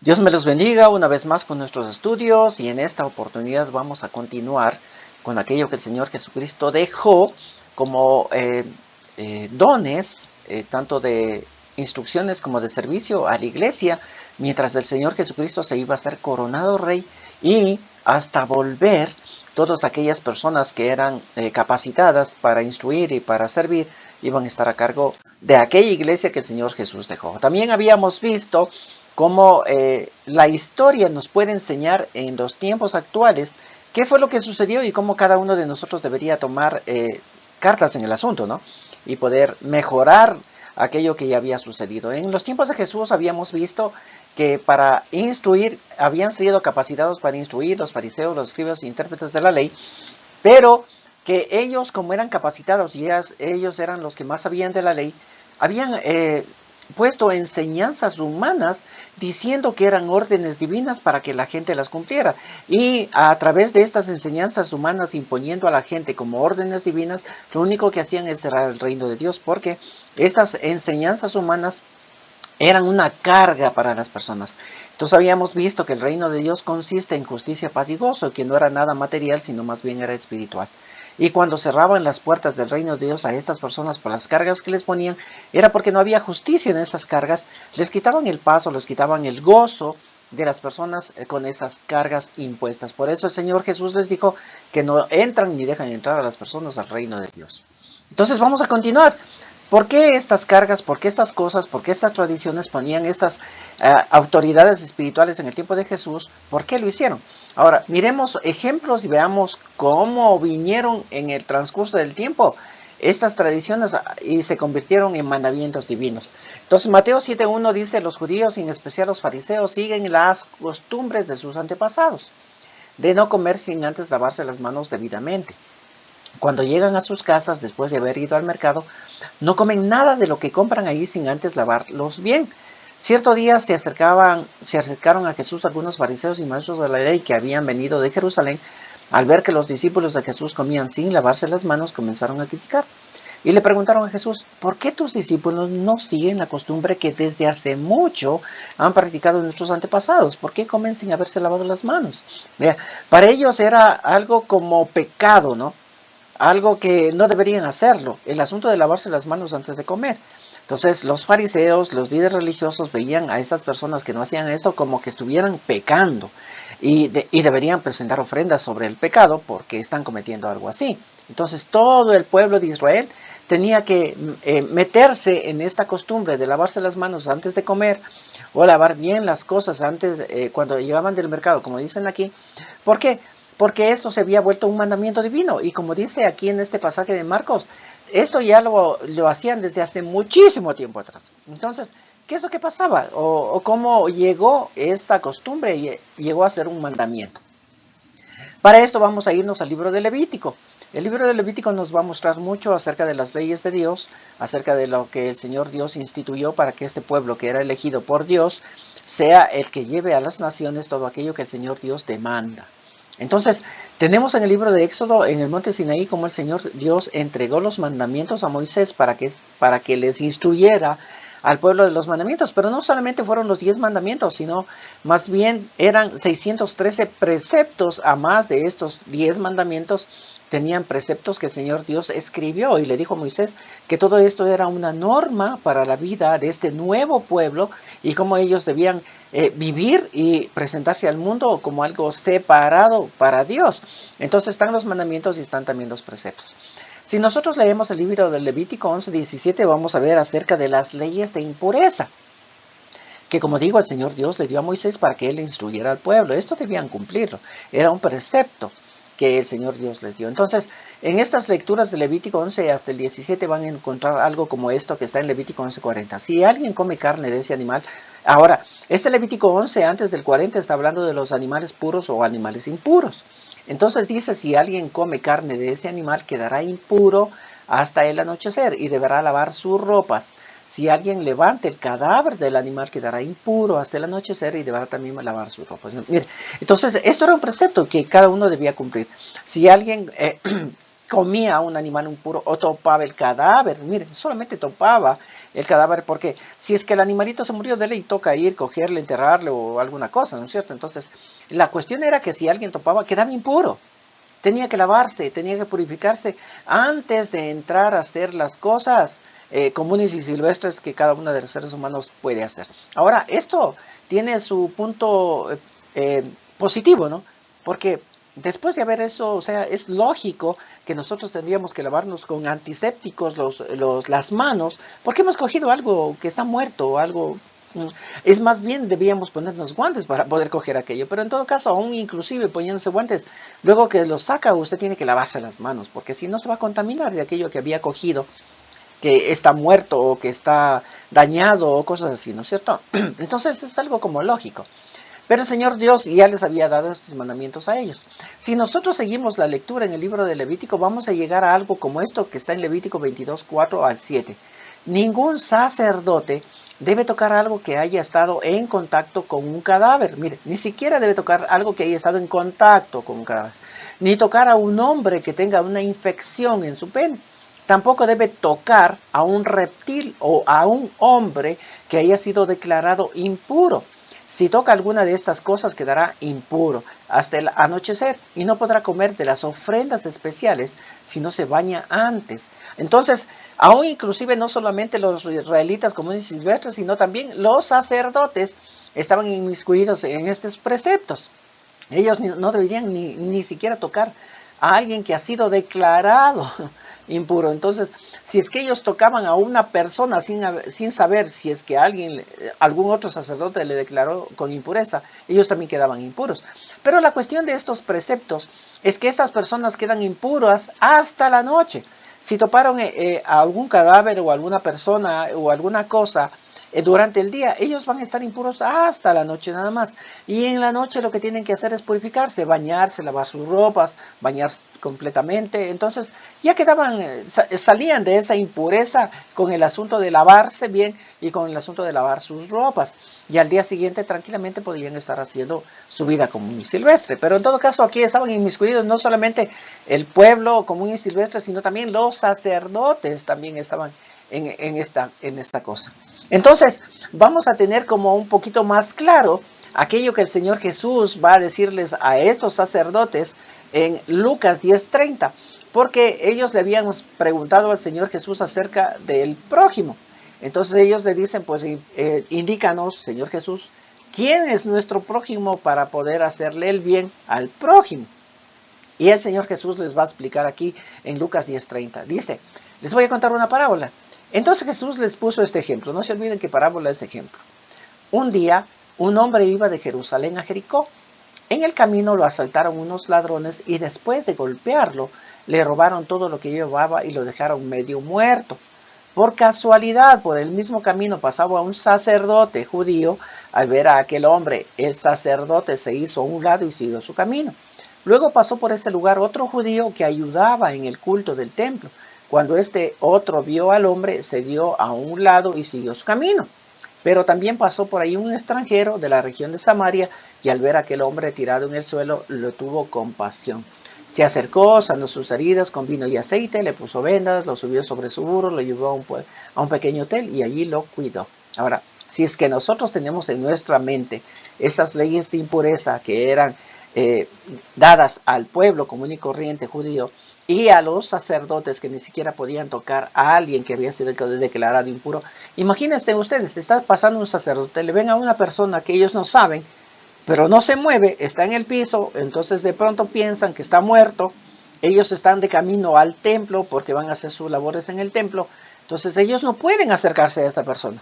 Dios me los bendiga una vez más con nuestros estudios y en esta oportunidad vamos a continuar con aquello que el Señor Jesucristo dejó como dones, tanto de instrucciones como de servicio a la iglesia, mientras el Señor Jesucristo se iba a ser coronado rey y hasta volver todas aquellas personas que eran capacitadas para instruir y para servir iban a estar a cargo de aquella iglesia que el Señor Jesús dejó. También habíamos visto cómo la historia nos puede enseñar en los tiempos actuales qué fue lo que sucedió y cómo cada uno de nosotros debería tomar cartas en el asunto, ¿no? Y poder mejorar aquello que ya había sucedido. En los tiempos de Jesús habíamos visto que para instruir, habían sido capacitados para instruir los fariseos, los escribas e intérpretes de la ley, pero que ellos, como eran capacitados y ellos eran los que más sabían de la ley, habían puesto enseñanzas humanas diciendo que eran órdenes divinas para que la gente las cumpliera. Y a través de estas enseñanzas humanas imponiendo a la gente como órdenes divinas, lo único que hacían es cerrar el reino de Dios, porque estas enseñanzas humanas eran una carga para las personas. Entonces habíamos visto que el reino de Dios consiste en justicia, paz y gozo, que no era nada material, sino más bien era espiritual. Y cuando cerraban las puertas del reino de Dios a estas personas por las cargas que les ponían, era porque no había justicia en esas cargas, les quitaban el paso, les quitaban el gozo de las personas con esas cargas impuestas. Por eso el Señor Jesús les dijo que no entran ni dejan entrar a las personas al reino de Dios. Entonces vamos a continuar. ¿Por qué estas cargas, por qué estas cosas, por qué estas tradiciones ponían estas autoridades espirituales en el tiempo de Jesús? ¿Por qué lo hicieron? Ahora, miremos ejemplos y veamos cómo vinieron en el transcurso del tiempo estas tradiciones y se convirtieron en mandamientos divinos. Entonces, Mateo 7:1 dice, los judíos, y en especial los fariseos, siguen las costumbres de sus antepasados, de no comer sin antes lavarse las manos debidamente. Cuando llegan a sus casas, después de haber ido al mercado, no comen nada de lo que compran allí sin antes lavarlos bien. Cierto día se acercaron a Jesús algunos fariseos y maestros de la ley que habían venido de Jerusalén. Al ver que los discípulos de Jesús comían sin lavarse las manos, comenzaron a criticar. Y le preguntaron a Jesús, ¿por qué tus discípulos no siguen la costumbre que desde hace mucho han practicado nuestros antepasados? ¿Por qué comen sin haberse lavado las manos? Mira, para ellos era algo como pecado, ¿no? Algo que no deberían hacerlo, el asunto de lavarse las manos antes de comer. Entonces los fariseos, los líderes religiosos veían a estas personas que no hacían esto como que estuvieran pecando y deberían presentar ofrendas sobre el pecado porque están cometiendo algo así. Entonces todo el pueblo de Israel tenía que meterse en esta costumbre de lavarse las manos antes de comer o lavar bien las cosas antes cuando llegaban del mercado, como dicen aquí. ¿Por qué? Porque esto se había vuelto un mandamiento divino. Y como dice aquí en este pasaje de Marcos, esto ya lo hacían desde hace muchísimo tiempo atrás. Entonces, ¿qué es lo que pasaba? ¿O cómo llegó esta costumbre y llegó a ser un mandamiento? Para esto vamos a irnos al libro de Levítico. El libro de Levítico nos va a mostrar mucho acerca de las leyes de Dios, acerca de lo que el Señor Dios instituyó para que este pueblo que era elegido por Dios sea el que lleve a las naciones todo aquello que el Señor Dios demanda. Entonces, tenemos en el libro de Éxodo, en el monte Sinaí, como el Señor Dios entregó los mandamientos a Moisés para que les instruyera al pueblo de los mandamientos. Pero no solamente fueron los 10 mandamientos, sino más bien eran 613 preceptos a más de estos 10 mandamientos. Tenían preceptos que el Señor Dios escribió y le dijo a Moisés que todo esto era una norma para la vida de este nuevo pueblo y cómo ellos debían vivir y presentarse al mundo como algo separado para Dios. Entonces están los mandamientos y están también los preceptos. Si nosotros leemos el libro del Levítico 11:17, vamos a ver acerca de las leyes de impureza, que como digo, el Señor Dios le dio a Moisés para que él instruyera al pueblo. Esto debían cumplirlo, era un precepto que el Señor Dios les dio. Entonces, en estas lecturas de Levítico 11 hasta el 17 van a encontrar algo como esto que está en Levítico 11:40. Si alguien come carne de ese animal, ahora, este Levítico 11 antes del 40 está hablando de los animales puros o animales impuros. Entonces dice, si alguien come carne de ese animal, quedará impuro hasta el anochecer y deberá lavar sus ropas. Si alguien levanta el cadáver del animal, quedará impuro hasta el anochecer y deberá también lavar sus ropas. Mire, entonces, esto era un precepto que cada uno debía cumplir. Si alguien comía un animal impuro o topaba el cadáver, mire, solamente topaba el cadáver, porque si es que el animalito se murió de ley, toca ir, cogerle, enterrarle o alguna cosa, ¿no es cierto? Entonces, la cuestión era que si alguien topaba, quedaba impuro. Tenía que lavarse, tenía que purificarse antes de entrar a hacer las cosas comunes y silvestres que cada uno de los seres humanos puede hacer. Ahora, esto tiene su punto positivo, ¿no? Porque después de haber eso, o sea, es lógico que nosotros tendríamos que lavarnos con antisépticos las manos, porque hemos cogido algo que está muerto, algo. Es más bien debíamos ponernos guantes para poder coger aquello, pero en todo caso, aún inclusive poniéndose guantes, luego que los saca usted tiene que lavarse las manos, porque si no se va a contaminar de aquello que había cogido, que está muerto o que está dañado o cosas así, ¿no es cierto? Entonces es algo como lógico. Pero el Señor Dios ya les había dado estos mandamientos a ellos. Si nosotros seguimos la lectura en el libro de Levítico, vamos a llegar a algo como esto que está en Levítico 22, 4 al 7. Ningún sacerdote debe tocar algo que haya estado en contacto con un cadáver. Mire, ni siquiera debe tocar algo que haya estado en contacto con un cadáver. Ni tocar a un hombre que tenga una infección en su pene. Tampoco debe tocar a un reptil o a un hombre que haya sido declarado impuro. Si toca alguna de estas cosas quedará impuro hasta el anochecer y no podrá comer de las ofrendas especiales si no se baña antes. Entonces, aún inclusive no solamente los israelitas comunes y silvestres, sino también los sacerdotes estaban inmiscuidos en estos preceptos. Ellos no deberían ni siquiera tocar a alguien que ha sido declarado impuro. Entonces, si es que ellos tocaban a una persona sin saber si es que algún otro sacerdote le declaró con impureza, ellos también quedaban impuros. Pero la cuestión de estos preceptos es que estas personas quedan impuras hasta la noche. Si toparon a algún cadáver o alguna persona o alguna cosa durante el día, ellos van a estar impuros hasta la noche nada más. Y en la noche lo que tienen que hacer es purificarse, bañarse, lavar sus ropas, bañarse completamente. Entonces ya salían de esa impureza con el asunto de lavarse bien y con el asunto de lavar sus ropas. Y al día siguiente tranquilamente podían estar haciendo su vida común y silvestre. Pero en todo caso aquí estaban inmiscuidos no solamente el pueblo común y silvestre, sino también los sacerdotes también estaban en esta cosa. Entonces vamos a tener como un poquito más claro aquello que el Señor Jesús va a decirles a estos sacerdotes en Lucas 10:30, porque ellos le habían preguntado al Señor Jesús acerca del prójimo. Entonces ellos le dicen, pues indícanos, Señor Jesús, ¿quién es nuestro prójimo para poder hacerle el bien al prójimo? Y el Señor Jesús les va a explicar aquí en Lucas 10:30. Dice, les voy a contar una parábola. Entonces Jesús les puso este ejemplo. No se olviden que parábola es ejemplo. Un día, un hombre iba de Jerusalén a Jericó. En el camino lo asaltaron unos ladrones y después de golpearlo, le robaron todo lo que llevaba y lo dejaron medio muerto. Por casualidad, por el mismo camino pasaba un sacerdote judío. Al ver a aquel hombre, el sacerdote se hizo a un lado y siguió su camino. Luego pasó por ese lugar otro judío que ayudaba en el culto del templo. Cuando este otro vio al hombre, se dio a un lado y siguió su camino. Pero también pasó por ahí un extranjero de la región de Samaria y al ver a aquel hombre tirado en el suelo, lo tuvo compasión. Se acercó, sanó sus heridas con vino y aceite, le puso vendas, lo subió sobre su burro, lo llevó a un pequeño hotel y allí lo cuidó. Ahora, si es que nosotros tenemos en nuestra mente esas leyes de impureza que eran dadas al pueblo común y corriente judío, y a los sacerdotes que ni siquiera podían tocar a alguien que había sido declarado impuro. Imagínense ustedes, está pasando un sacerdote, le ven a una persona que ellos no saben, pero no se mueve, está en el piso, entonces de pronto piensan que está muerto, ellos están de camino al templo porque van a hacer sus labores en el templo, entonces ellos no pueden acercarse a esta persona,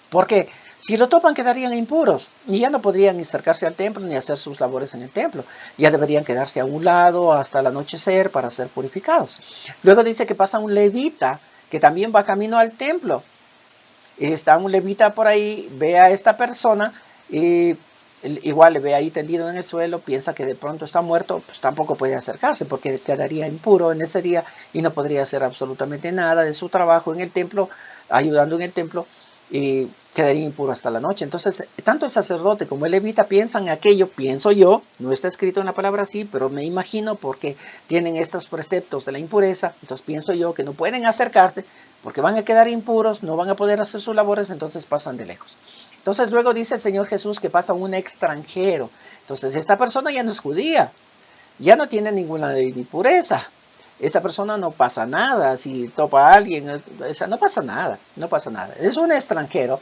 porque si lo topan quedarían impuros y ya no podrían acercarse al templo ni hacer sus labores en el templo. Ya deberían quedarse a un lado hasta el anochecer para ser purificados. Luego dice que pasa un levita que también va camino al templo. Y está un levita por ahí, ve a esta persona y igual le ve ahí tendido en el suelo, piensa que de pronto está muerto, pues tampoco puede acercarse porque quedaría impuro en ese día y no podría hacer absolutamente nada de su trabajo en el templo, ayudando en el templo. y quedaría impuro hasta la noche. Entonces, tanto el sacerdote como el levita piensan aquello, pienso yo, no está escrito en la palabra así, pero me imagino porque tienen estos preceptos de la impureza, entonces pienso yo que no pueden acercarse porque van a quedar impuros, no van a poder hacer sus labores, entonces pasan de lejos. Entonces luego dice el Señor Jesús que pasa un extranjero. Entonces esta persona ya no es judía, ya no tiene ninguna ley de impureza. Esta persona no pasa nada, si topa a alguien, no pasa nada, no pasa nada. Es un extranjero.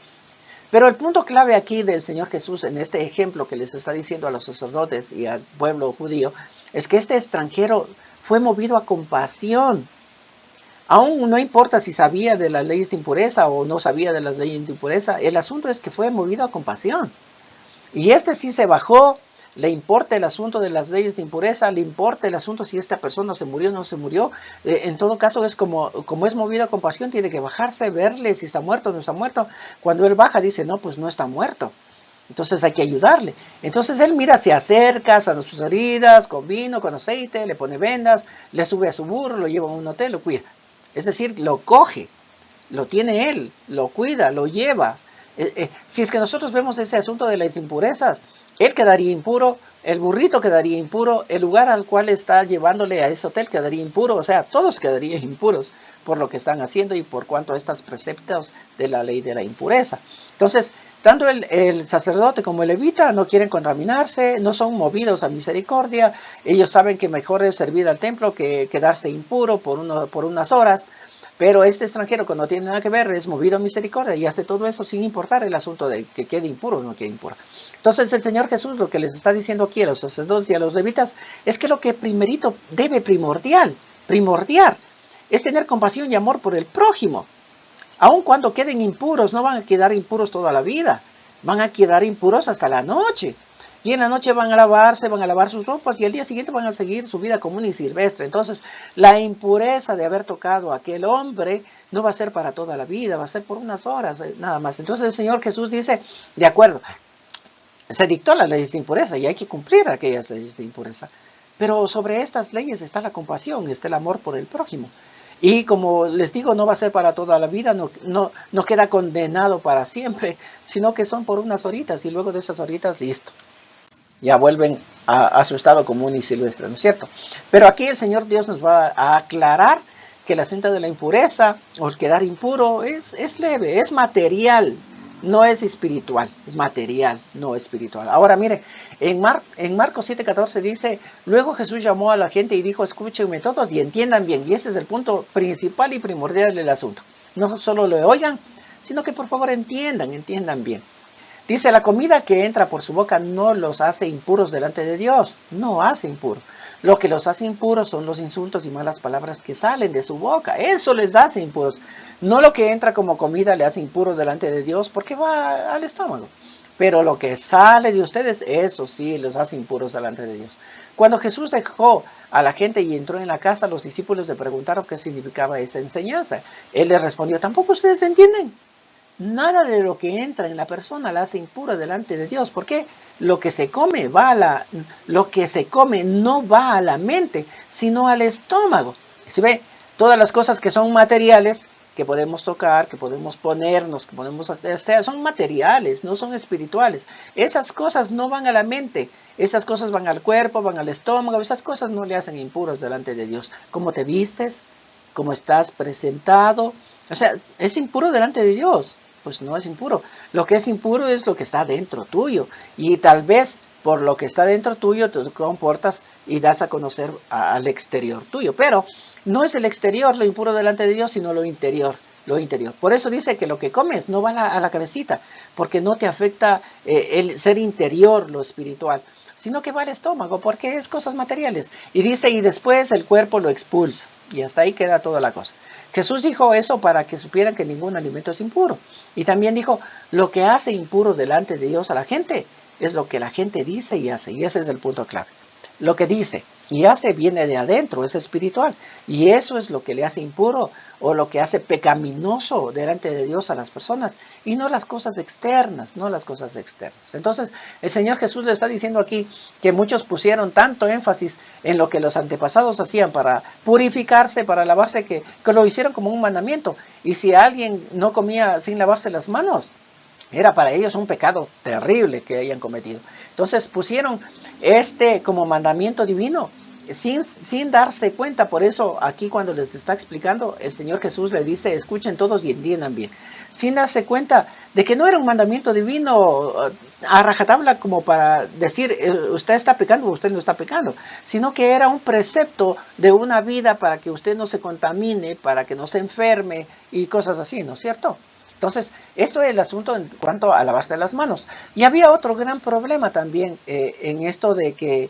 Pero el punto clave aquí del Señor Jesús en este ejemplo que les está diciendo a los sacerdotes y al pueblo judío es que este extranjero fue movido a compasión. Aún no importa si sabía de las leyes de impureza o no sabía de las leyes de impureza, el asunto es que fue movido a compasión. Y este sí se bajó, le importa el asunto de las leyes de impureza, le importa el asunto si esta persona se murió o no se murió. En todo caso es como es movido a compasión, tiene que bajarse, verle si está muerto o no está muerto. Cuando él baja dice, no, pues no está muerto. Entonces hay que ayudarle. Entonces él mira, se acerca, sana sus heridas, con vino, con aceite, le pone vendas, le sube a su burro, lo lleva a un hotel, lo cuida. Es decir, lo coge, lo tiene él, lo cuida, lo lleva. Si es que nosotros vemos ese asunto de las impurezas, él quedaría impuro, el burrito quedaría impuro, el lugar al cual está llevándole a ese hotel quedaría impuro, o sea, todos quedarían impuros por lo que están haciendo y por cuanto a estos preceptos de la ley de la impureza. Entonces, tanto el sacerdote como el levita no quieren contaminarse, no son movidos a misericordia, ellos saben que mejor es servir al templo que quedarse impuro por unas horas, pero este extranjero que no tiene nada que ver es movido a misericordia y hace todo eso sin importar el asunto de que quede impuro o no quede impuro. Entonces el Señor Jesús lo que les está diciendo aquí a los sacerdotes y a los levitas es que lo que primerito debe primordial, es tener compasión y amor por el prójimo. Aun cuando queden impuros, no van a quedar impuros toda la vida, van a quedar impuros hasta la noche. Y en la noche van a lavarse, van a lavar sus ropas y al día siguiente van a seguir su vida común y silvestre. Entonces, la impureza de haber tocado a aquel hombre no va a ser para toda la vida, va a ser por unas horas, nada más. Entonces el Señor Jesús dice, de acuerdo, se dictó las leyes de impureza y hay que cumplir aquellas leyes de impureza. Pero sobre estas leyes está la compasión, está el amor por el prójimo. Y como les digo, no va a ser para toda la vida, no queda condenado para siempre, sino que son por unas horitas y luego de esas horitas, listo. Ya vuelven a su estado común y silvestre, ¿no es cierto? Pero aquí el Señor Dios nos va a aclarar que el asunto de la impureza o el quedar impuro es leve, es material, no es espiritual, es material, no espiritual. Ahora mire, en Marcos 7:14 dice, luego Jesús llamó a la gente y dijo, escúchenme todos y entiendan bien, y ese es el punto principal y primordial del asunto. No solo lo oigan, sino que por favor entiendan bien. Dice, la comida que entra por su boca no los hace impuros delante de Dios, no hace impuros. Lo que los hace impuros son los insultos y malas palabras que salen de su boca, eso les hace impuros. No lo que entra como comida le hace impuro delante de Dios porque va al estómago. Pero lo que sale de ustedes, eso sí, los hace impuros delante de Dios. Cuando Jesús dejó a la gente y entró en la casa, los discípulos le preguntaron qué significaba esa enseñanza. Él les respondió, ¿tampoco ustedes entienden? Nada de lo que entra en la persona la hace impura delante de Dios. ¿Por qué? Lo que se come no va a la mente, sino al estómago. ¿Se ve? Todas las cosas que son materiales, que podemos tocar, que podemos ponernos, que podemos hacer, son materiales, no son espirituales. Esas cosas no van a la mente, esas cosas van al cuerpo, van al estómago, esas cosas no le hacen impuros delante de Dios. ¿Cómo te vistes? ¿Cómo estás presentado? O sea, ¿es impuro delante de Dios? Pues no es impuro. Lo que es impuro es lo que está dentro tuyo. Y tal vez por lo que está dentro tuyo te comportas y das a conocer al exterior tuyo. Pero no es el exterior lo impuro delante de Dios, sino lo interior. Por eso dice que lo que comes no va a la cabecita, porque no te afecta el ser interior, lo espiritual, sino que va al estómago, porque es cosas materiales. Y dice, y después el cuerpo lo expulsa. Y hasta ahí queda toda la cosa. Jesús dijo eso para que supieran que ningún alimento es impuro. Y también dijo, lo que hace impuro delante de Dios a la gente es lo que la gente dice y hace. Y ese es el punto clave. lo que dice y hace viene de adentro, es espiritual. Y eso es lo que le hace impuro o lo que hace pecaminoso delante de Dios a las personas. Y no las cosas externas, no las cosas externas. Entonces, el Señor Jesús le está diciendo aquí que muchos pusieron tanto énfasis en lo que los antepasados hacían para purificarse, para lavarse, que lo hicieron como un mandamiento. Y si alguien no comía sin lavarse las manos, era para ellos un pecado terrible que hayan cometido. Entonces pusieron como mandamiento divino sin darse cuenta. Por eso aquí cuando les está explicando, el Señor Jesús le dice, escuchen todos y entiendan bien. Sin darse cuenta de que no era un mandamiento divino a rajatabla como para decir, usted está pecando o usted no está pecando. Sino que era un precepto de una vida para que usted no se contamine, para que no se enferme y cosas así, ¿no es cierto? Entonces, esto es el asunto en cuanto a lavarse las manos. Y había otro gran problema también en esto de que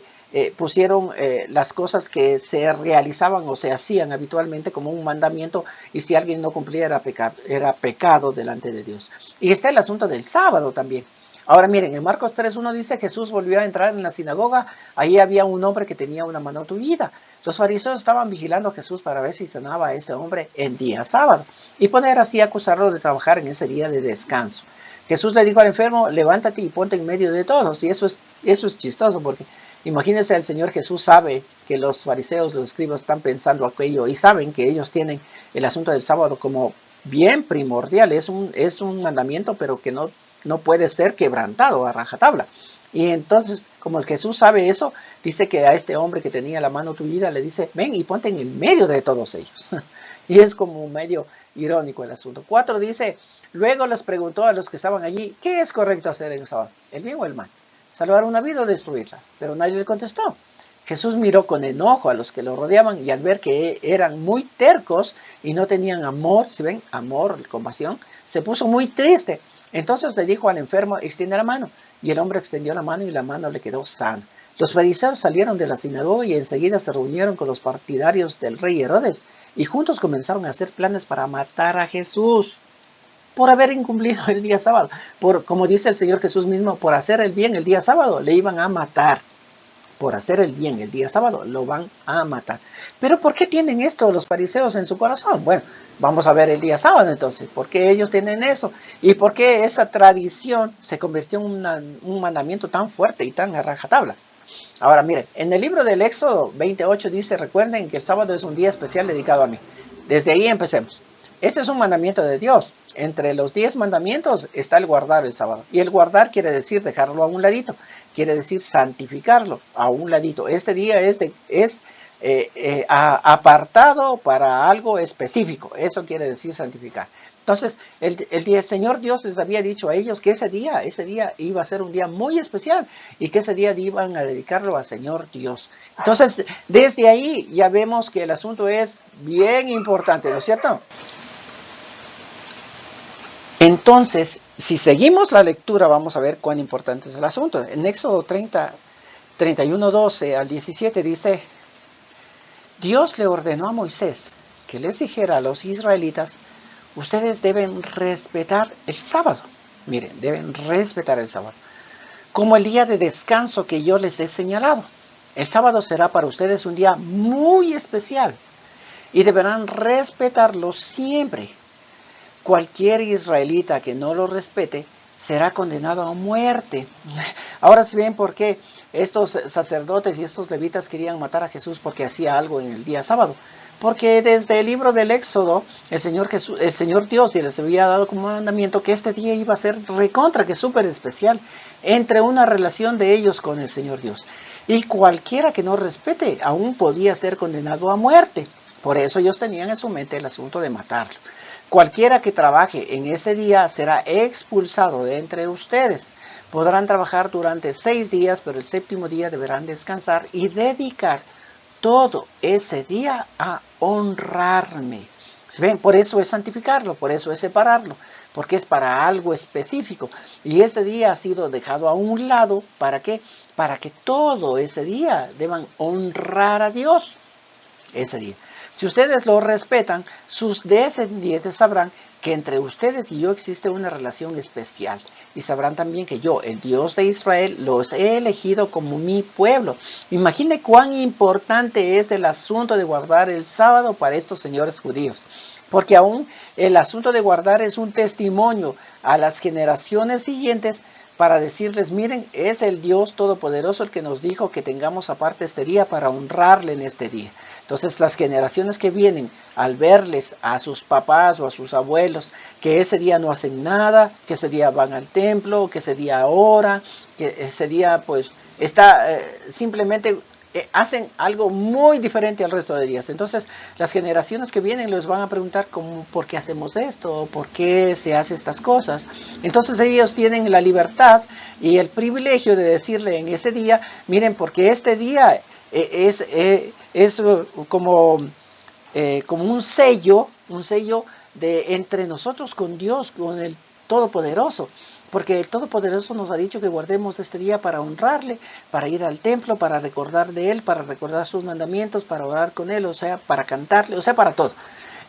pusieron las cosas que se realizaban o se hacían habitualmente como un mandamiento, y si alguien no cumplía era pecado delante de Dios. Y está el asunto del sábado también. Ahora miren, en Marcos 3:1 dice, Jesús volvió a entrar en la sinagoga, ahí había un hombre que tenía una mano tullida. Los fariseos estaban vigilando a Jesús para ver si sanaba a este hombre en día sábado y poder así acusarlo de trabajar en ese día de descanso. Jesús le dijo al enfermo, levántate y ponte en medio de todos. Y eso es chistoso, porque imagínense, el Señor Jesús sabe que los fariseos, los escribas están pensando aquello y saben que ellos tienen el asunto del sábado como bien primordial. Es un mandamiento, pero que no puede ser quebrantado a rajatabla. Y entonces, como el Jesús sabe eso, dice que a este hombre que tenía la mano tullida le dice, ven y ponte en medio de todos ellos. Y es como medio irónico el asunto. 4 dice, luego les preguntó a los que estaban allí, ¿qué es correcto hacer en el sábado? ¿El bien o el mal? ¿Salvar una vida o destruirla? Pero nadie le contestó. Jesús miró con enojo a los que lo rodeaban y al ver que eran muy tercos y no tenían amor, ¿sí ven? Amor, compasión, se puso muy triste. Entonces le dijo al enfermo, extiende la mano. Y el hombre extendió la mano y la mano le quedó sana. Los fariseos salieron de la sinagoga y enseguida se reunieron con los partidarios del rey Herodes y juntos comenzaron a hacer planes para matar a Jesús por haber incumplido el día sábado. Como dice el Señor Jesús mismo, por hacer el bien el día sábado le iban a matar. Por hacer el bien el día sábado lo van a matar. Pero ¿por qué tienen esto los fariseos en su corazón? Bueno, vamos a ver el día sábado entonces. ¿Por qué ellos tienen eso? ¿Y por qué esa tradición se convirtió en un mandamiento tan fuerte y tan a rajatabla? Ahora miren, en el libro del Éxodo 28 dice, recuerden que el sábado es un día especial dedicado a mí. Desde ahí empecemos. Este es un mandamiento de Dios. Entre los 10 mandamientos está el guardar el sábado. Y el guardar quiere decir dejarlo a un ladito. Quiere decir santificarlo a un ladito. Este día es apartado para algo específico. Eso quiere decir santificar. Entonces, el Señor Dios les había dicho a ellos que ese día iba a ser un día muy especial y que ese día iban a dedicarlo al Señor Dios. Entonces, desde ahí ya vemos que el asunto es bien importante, ¿no es cierto? Entonces, si seguimos la lectura, vamos a ver cuán importante es el asunto. En Éxodo 31, 12 al 17 dice, Dios le ordenó a Moisés que les dijera a los israelitas, ustedes deben respetar el sábado. Miren, deben respetar el sábado como el día de descanso que yo les he señalado. El sábado será para ustedes un día muy especial y deberán respetarlo siempre. Cualquier israelita que no lo respete será condenado a muerte. Ahora sí ven por qué estos sacerdotes y estos levitas querían matar a Jesús, porque hacía algo en el día sábado. Porque desde el libro del Éxodo, el Señor Dios les había dado como mandamiento que este día iba a ser recontra, que es súper especial, entre una relación de ellos con el Señor Dios. Y cualquiera que no respete aún podía ser condenado a muerte. Por eso ellos tenían en su mente el asunto de matarlo. Cualquiera que trabaje en ese día será expulsado de entre ustedes. Podrán trabajar durante 6 días, pero el 7º día deberán descansar y dedicar todo ese día a honrarme. ¿Sí ven? Por eso es santificarlo, por eso es separarlo, porque es para algo específico. Y este día ha sido dejado a un lado, ¿para qué? Para que todo ese día deban honrar a Dios ese día. Si ustedes lo respetan, sus descendientes sabrán que entre ustedes y yo existe una relación especial. Y sabrán también que yo, el Dios de Israel, los he elegido como mi pueblo. Imagine cuán importante es el asunto de guardar el sábado para estos señores judíos. Porque aún el asunto de guardar es un testimonio a las generaciones siguientes para decirles, miren, es el Dios Todopoderoso el que nos dijo que tengamos aparte este día para honrarle en este día. Entonces las generaciones que vienen al verles a sus papás o a sus abuelos que ese día no hacen nada, que ese día van al templo, que ese día oran, que ese día pues está simplemente hacen algo muy diferente al resto de días. Entonces las generaciones que vienen les van a preguntar ¿por qué hacemos esto? ¿Por qué se hace estas cosas? Entonces ellos tienen la libertad y el privilegio de decirle en ese día, miren, porque este día es como un sello de entre nosotros con Dios, con el Todopoderoso. Porque el Todopoderoso nos ha dicho que guardemos este día para honrarle, para ir al templo, para recordar de Él, para recordar sus mandamientos, para orar con Él, o sea, para cantarle, o sea, para todo.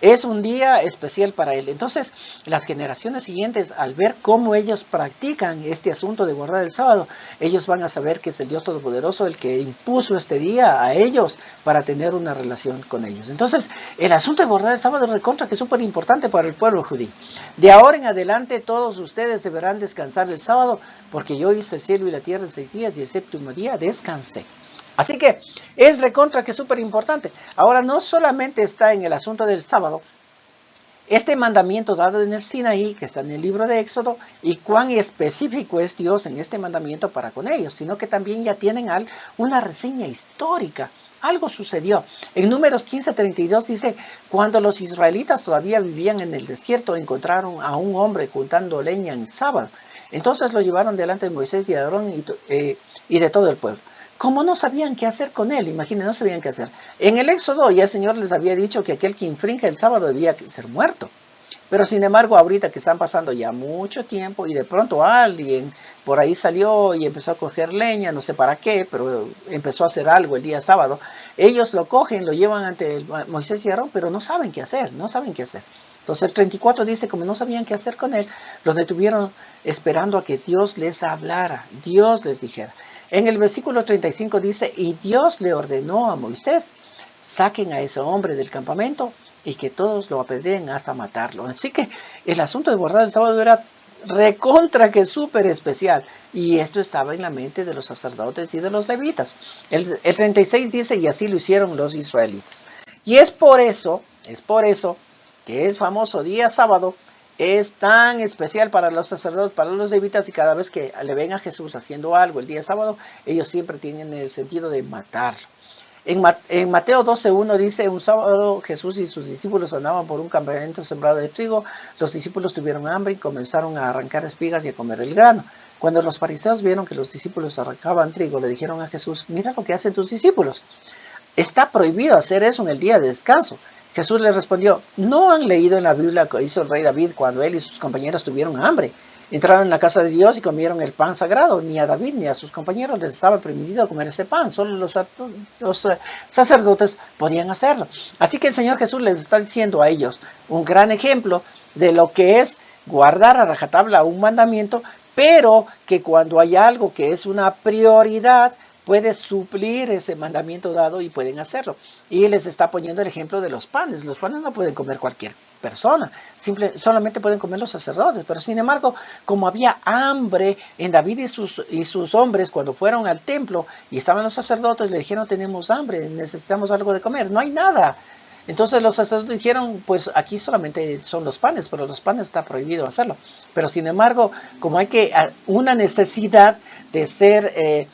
Es un día especial para Él. Entonces, las generaciones siguientes, al ver cómo ellos practican este asunto de guardar el sábado, ellos van a saber que es el Dios Todopoderoso el que impuso este día a ellos para tener una relación con ellos. Entonces, el asunto de guardar el sábado recontra que es súper importante para el pueblo judío. De ahora en adelante, todos ustedes deberán descansar el sábado, porque yo hice el cielo y la tierra en 6 días y el séptimo día descansé. Así que es recontra que es súper importante. Ahora no solamente está en el asunto del sábado, este mandamiento dado en el Sinaí, que está en el libro de Éxodo, y cuán específico es Dios en este mandamiento para con ellos, sino que también ya tienen una reseña histórica. Algo sucedió. En Números 15:32 dice, cuando los israelitas todavía vivían en el desierto, encontraron a un hombre juntando leña en sábado. Entonces lo llevaron delante de Moisés y de Aarón y de todo el pueblo. Como no sabían qué hacer con él, imagínense, no sabían qué hacer. En el Éxodo ya el Señor les había dicho que aquel que infringe el sábado debía ser muerto. Pero sin embargo, ahorita que están pasando ya mucho tiempo y de pronto alguien por ahí salió y empezó a coger leña, no sé para qué, pero empezó a hacer algo el día sábado, ellos lo cogen, lo llevan ante Moisés y Aarón, pero no saben qué hacer, no saben qué hacer. Entonces el 34 dice, como no sabían qué hacer con él, los detuvieron esperando a que Dios les hablara, Dios les dijera. En el versículo 35 dice, y Dios le ordenó a Moisés, saquen a ese hombre del campamento y que todos lo apedreen hasta matarlo. Así que el asunto de guardar el sábado era recontra que súper especial. Y esto estaba en la mente de los sacerdotes y de los levitas. El 36 dice, y así lo hicieron los israelitas. Y es por eso que el famoso día sábado es tan especial para los sacerdotes, para los levitas, y cada vez que le ven a Jesús haciendo algo el día sábado, ellos siempre tienen el sentido de matarlo. En Mateo 12:1 dice, un sábado Jesús y sus discípulos andaban por un campamento sembrado de trigo, los discípulos tuvieron hambre y comenzaron a arrancar espigas y a comer el grano. Cuando los fariseos vieron que los discípulos arrancaban trigo, le dijeron a Jesús, mira lo que hacen tus discípulos. Está prohibido hacer eso en el día de descanso. Jesús les respondió, ¿no han leído en la Biblia que hizo el rey David cuando él y sus compañeros tuvieron hambre? Entraron en la casa de Dios y comieron el pan sagrado. Ni a David ni a sus compañeros les estaba permitido comer ese pan. Solo los sacerdotes podían hacerlo. Así que el Señor Jesús les está diciendo a ellos un gran ejemplo de lo que es guardar a rajatabla un mandamiento, pero que cuando hay algo que es una prioridad, puede suplir ese mandamiento dado y pueden hacerlo. Y les está poniendo el ejemplo de los panes. Los panes no pueden comer cualquier persona, solamente pueden comer los sacerdotes. Pero sin embargo, como había hambre en David y sus hombres cuando fueron al templo y estaban los sacerdotes, le dijeron, tenemos hambre, necesitamos algo de comer, no hay nada. Entonces los sacerdotes dijeron, pues aquí solamente son los panes, pero los panes está prohibido hacerlo. Pero sin embargo, como hay una necesidad de ser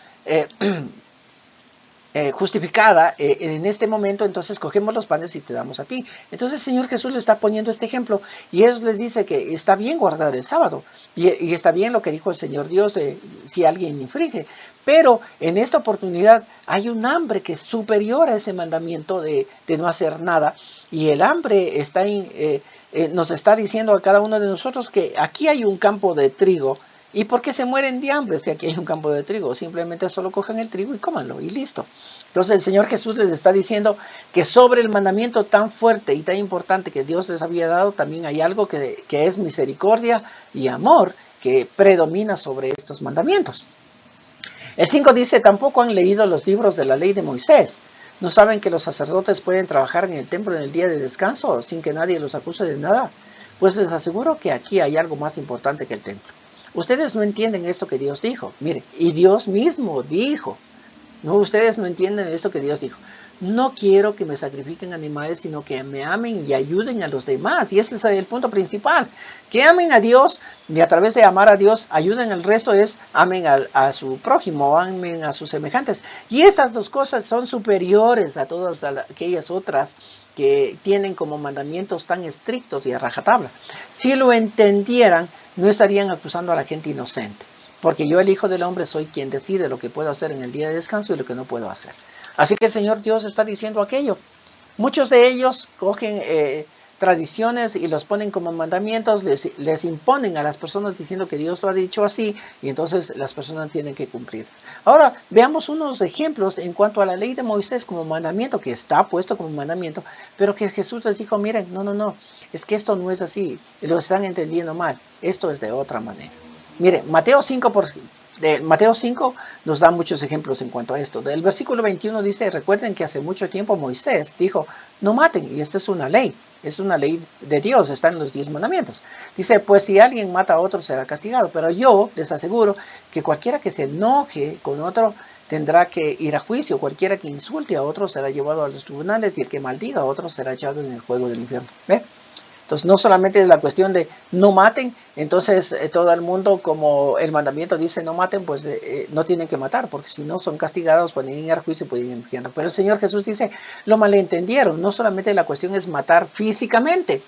justificada en este momento, entonces cogemos los panes y te damos a ti. Entonces el Señor Jesús le está poniendo este ejemplo y ellos les dice que está bien guardar el sábado y está bien lo que dijo el Señor Dios de si alguien infringe, pero en esta oportunidad hay un hambre que es superior a ese mandamiento de no hacer nada, y el hambre está nos está diciendo a cada uno de nosotros que aquí hay un campo de trigo ¿Y por qué se mueren de hambre si aquí hay un campo de trigo? Simplemente solo cojan el trigo y cómanlo y listo. Entonces el Señor Jesús les está diciendo que sobre el mandamiento tan fuerte y tan importante que Dios les había dado, también hay algo que es misericordia y amor que predomina sobre estos mandamientos. El 5 dice, tampoco han leído los libros de la ley de Moisés. ¿No saben que los sacerdotes pueden trabajar en el templo en el día de descanso sin que nadie los acuse de nada? Pues les aseguro que aquí hay algo más importante que el templo. Ustedes no entienden esto que Dios dijo. Mire, y Dios mismo dijo. No, ustedes no entienden esto que Dios dijo. No quiero que me sacrifiquen animales, sino que me amen y ayuden a los demás. Y ese es el punto principal. Que amen a Dios y a través de amar a Dios, ayuden al resto, es amen a su prójimo, amen a sus semejantes. Y estas dos cosas son superiores a todas aquellas otras que tienen como mandamientos tan estrictos y a rajatabla. Si lo entendieran, no estarían acusando a la gente inocente. Porque yo, el Hijo del Hombre, soy quien decide lo que puedo hacer en el día de descanso y lo que no puedo hacer. Así que el Señor Dios está diciendo aquello. Muchos de ellos cogen tradiciones y los ponen como mandamientos, les imponen a las personas diciendo que Dios lo ha dicho así, y entonces las personas tienen que cumplir. Ahora, veamos unos ejemplos en cuanto a la ley de Moisés como mandamiento, que está puesto como mandamiento, pero que Jesús les dijo, miren, no, es que esto no es así, lo están entendiendo mal, esto es de otra manera. Mire, Mateo 5 nos da muchos ejemplos en cuanto a esto. Del versículo 21 dice, recuerden que hace mucho tiempo Moisés dijo, no maten, y esta es una ley de Dios, está en los 10 mandamientos. Dice, pues si alguien mata a otro será castigado, pero yo les aseguro que cualquiera que se enoje con otro tendrá que ir a juicio, cualquiera que insulte a otro será llevado a los tribunales, y el que maldiga a otro será echado en el fuego del infierno. ¿Ve? Entonces no solamente es la cuestión de no maten, entonces todo el mundo, como el mandamiento dice no maten, pues no tienen que matar, porque si no son castigados, pueden ir a juicio y pueden ir al infierno. Pero el Señor Jesús dice, lo malentendieron, no solamente la cuestión es matar físicamente,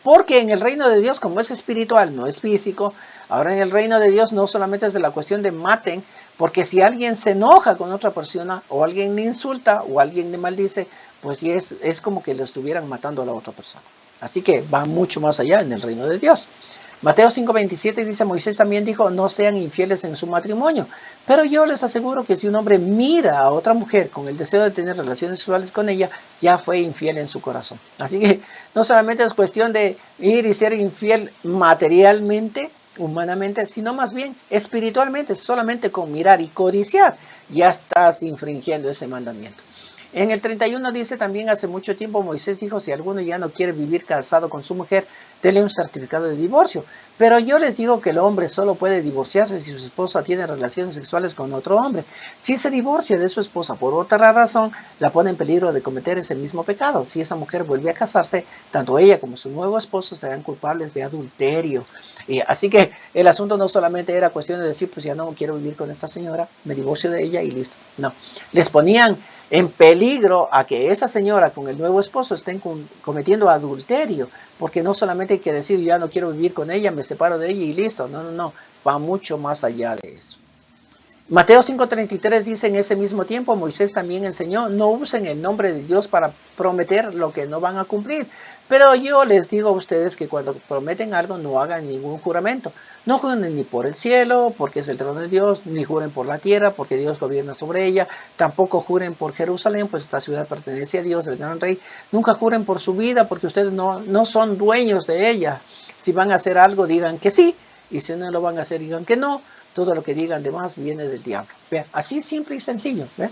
porque en el reino de Dios, como es espiritual, no es físico, ahora en el reino de Dios no solamente es de la cuestión de maten, porque si alguien se enoja con otra persona, o alguien le insulta, o alguien le maldice, pues es como que lo estuvieran matando a la otra persona. Así que va mucho más allá en el reino de Dios. Mateo 5:27 dice, Moisés también dijo, no sean infieles en su matrimonio. Pero yo les aseguro que si un hombre mira a otra mujer con el deseo de tener relaciones sexuales con ella, ya fue infiel en su corazón. Así que no solamente es cuestión de ir y ser infiel materialmente, humanamente, sino más bien espiritualmente, solamente con mirar y codiciar, ya estás infringiendo ese mandamiento. En el 31 dice también, hace mucho tiempo Moisés dijo, si alguno ya no quiere vivir casado con su mujer, dele un certificado de divorcio. Pero yo les digo que el hombre solo puede divorciarse si su esposa tiene relaciones sexuales con otro hombre. Si se divorcia de su esposa por otra razón, la pone en peligro de cometer ese mismo pecado. Si esa mujer vuelve a casarse, tanto ella como su nuevo esposo serán culpables de adulterio. Así que el asunto no solamente era cuestión de decir, pues ya no quiero vivir con esta señora, me divorcio de ella y listo. No, les ponían en peligro a que esa señora con el nuevo esposo estén cometiendo adulterio, porque no solamente hay que decir, ya no quiero vivir con ella, me separo de ella y listo. No, va mucho más allá de eso. Mateo 5:33 dice, en ese mismo tiempo Moisés también enseñó, no usen el nombre de Dios para prometer lo que no van a cumplir. Pero yo les digo a ustedes que cuando prometen algo no hagan ningún juramento. No juren ni por el cielo, porque es el trono de Dios, ni juren por la tierra, porque Dios gobierna sobre ella. Tampoco juren por Jerusalén, pues esta ciudad pertenece a Dios, el gran rey. Nunca juren por su vida, porque ustedes no son dueños de ella. Si van a hacer algo, digan que sí, y si no lo van a hacer, digan que no. Todo lo que digan de más viene del diablo. ¿Ve? Así simple y sencillo. ¿Ve?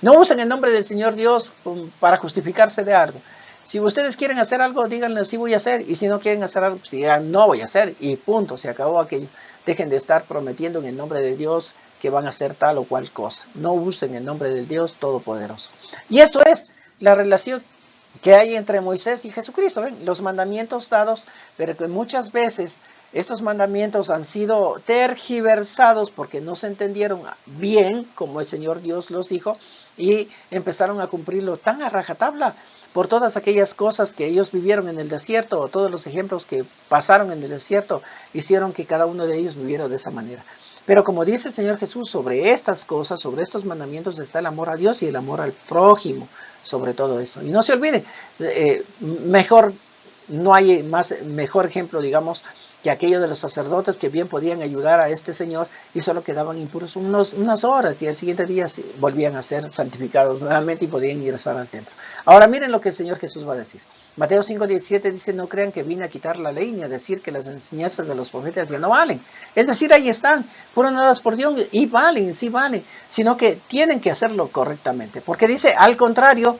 No usen el nombre del Señor Dios para justificarse de algo. Si ustedes quieren hacer algo, díganle sí voy a hacer. Y si no quieren hacer algo, pues digan no voy a hacer. Y punto, se acabó aquello. Dejen de estar prometiendo en el nombre de Dios que van a hacer tal o cual cosa. No usen el nombre del Dios Todopoderoso. Y esto es la relación que hay entre Moisés y Jesucristo. ¿Ven? Los mandamientos dados, pero que muchas veces estos mandamientos han sido tergiversados porque no se entendieron bien como el Señor Dios los dijo y empezaron a cumplirlo tan a rajatabla por todas aquellas cosas que ellos vivieron en el desierto, o todos los ejemplos que pasaron en el desierto, hicieron que cada uno de ellos viviera de esa manera. Pero como dice el Señor Jesús, sobre estas cosas, sobre estos mandamientos está el amor a Dios y el amor al prójimo, sobre todo esto. Y no se olvide, no hay mejor ejemplo, digamos, que aquellos de los sacerdotes que bien podían ayudar a este señor y solo quedaban impuros unas horas y al siguiente día volvían a ser santificados nuevamente y podían ingresar al templo. Ahora miren lo que el Señor Jesús va a decir. Mateo 5:17 dice, no crean que vine a quitar la ley ni a decir que las enseñanzas de los profetas ya no valen. Es decir, ahí están, fueron dadas por Dios y valen, sí valen, sino que tienen que hacerlo correctamente. Porque dice, al contrario,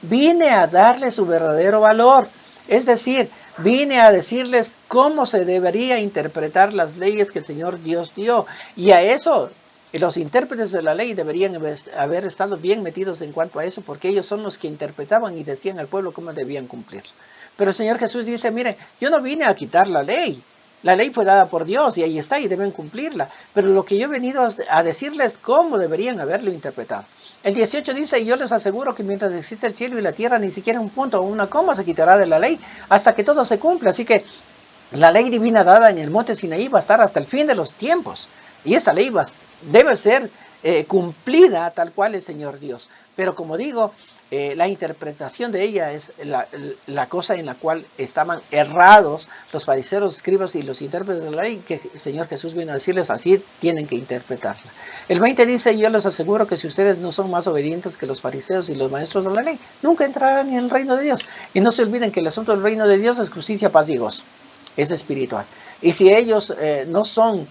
vine a darle su verdadero valor. Es decir, vine a decirles cómo se debería interpretar las leyes que el Señor Dios dio. Y a eso, los intérpretes de la ley deberían haber estado bien metidos en cuanto a eso, porque ellos son los que interpretaban y decían al pueblo cómo debían cumplir. Pero el Señor Jesús dice, miren, yo no vine a quitar la ley. La ley fue dada por Dios y ahí está y deben cumplirla. Pero lo que yo he venido a decirles cómo deberían haberlo interpretado. El 18 dice, y yo les aseguro que mientras existe el cielo y la tierra, ni siquiera un punto o una coma se quitará de la ley hasta que todo se cumpla. Así que la ley divina dada en el monte Sinaí va a estar hasta el fin de los tiempos. Y esta ley debe ser cumplida tal cual el Señor Dios. Pero como digo, la interpretación de ella es la cosa en la cual estaban errados los fariseos, escribas y los intérpretes de la ley, que el Señor Jesús vino a decirles así tienen que interpretarla. El 20 dice, yo les aseguro que si ustedes no son más obedientes que los fariseos y los maestros de la ley, nunca entrarán en el reino de Dios. Y no se olviden que el asunto del reino de Dios es justicia, paz y gozo. Es espiritual. Y si ellos no son,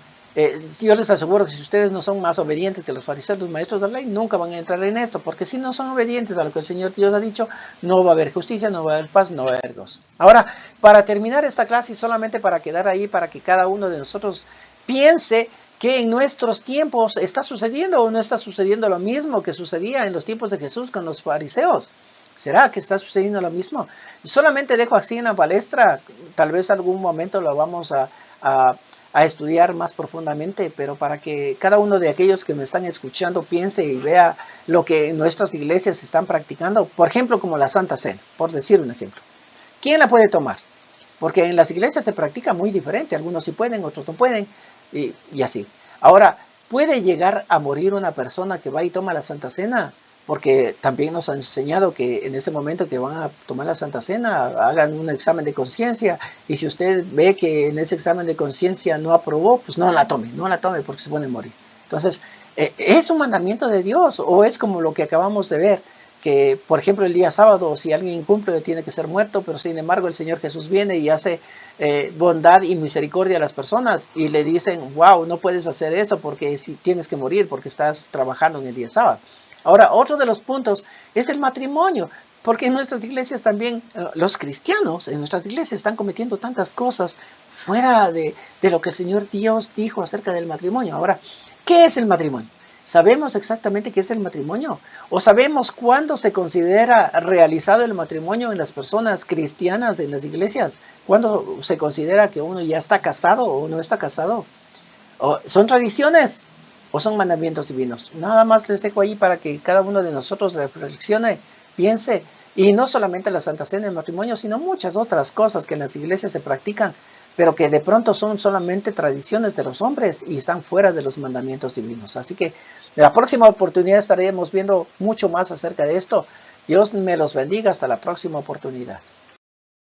yo les aseguro que si ustedes no son más obedientes que los fariseos, los maestros de la ley, nunca van a entrar en esto, porque si no son obedientes a lo que el Señor Dios ha dicho, no va a haber justicia, no va a haber paz, no va a haber gozo. Ahora, para terminar esta clase y solamente para quedar ahí, para que cada uno de nosotros piense que en nuestros tiempos está sucediendo o no está sucediendo lo mismo que sucedía en los tiempos de Jesús con los fariseos. ¿Será que está sucediendo lo mismo? Solamente dejo así en la palestra, tal vez algún momento lo vamos a estudiar más profundamente, pero para que cada uno de aquellos que me están escuchando piense y vea lo que nuestras iglesias están practicando, por ejemplo, como la Santa Cena, por decir un ejemplo. ¿Quién la puede tomar? Porque en las iglesias se practica muy diferente, algunos sí pueden, otros no pueden, y así. Ahora, ¿puede llegar a morir una persona que va y toma la Santa Cena? Porque también nos han enseñado que en ese momento que van a tomar la Santa Cena, hagan un examen de conciencia, y si usted ve que en ese examen de conciencia no aprobó, pues no la tome porque se puede morir. Entonces, ¿es un mandamiento de Dios o es como lo que acabamos de ver? Que, por ejemplo, el día sábado, si alguien incumple, tiene que ser muerto, pero sin embargo el Señor Jesús viene y hace bondad y misericordia a las personas y le dicen, wow, no puedes hacer eso porque si tienes que morir porque estás trabajando en el día sábado. Ahora, otro de los puntos es el matrimonio, porque en nuestras iglesias también, los cristianos en nuestras iglesias están cometiendo tantas cosas fuera de lo que el Señor Dios dijo acerca del matrimonio. Ahora, ¿qué es el matrimonio? ¿Sabemos exactamente qué es el matrimonio? ¿O sabemos cuándo se considera realizado el matrimonio en las personas cristianas en las iglesias? ¿Cuándo se considera que uno ya está casado o no está casado? ¿O son tradiciones o son mandamientos divinos? Nada más les dejo ahí para que cada uno de nosotros reflexione, piense, y no solamente la Santa Cena del matrimonio, sino muchas otras cosas que en las iglesias se practican, pero que de pronto son solamente tradiciones de los hombres y están fuera de los mandamientos divinos. Así que en la próxima oportunidad estaremos viendo mucho más acerca de esto. Dios me los bendiga. Hasta la próxima oportunidad.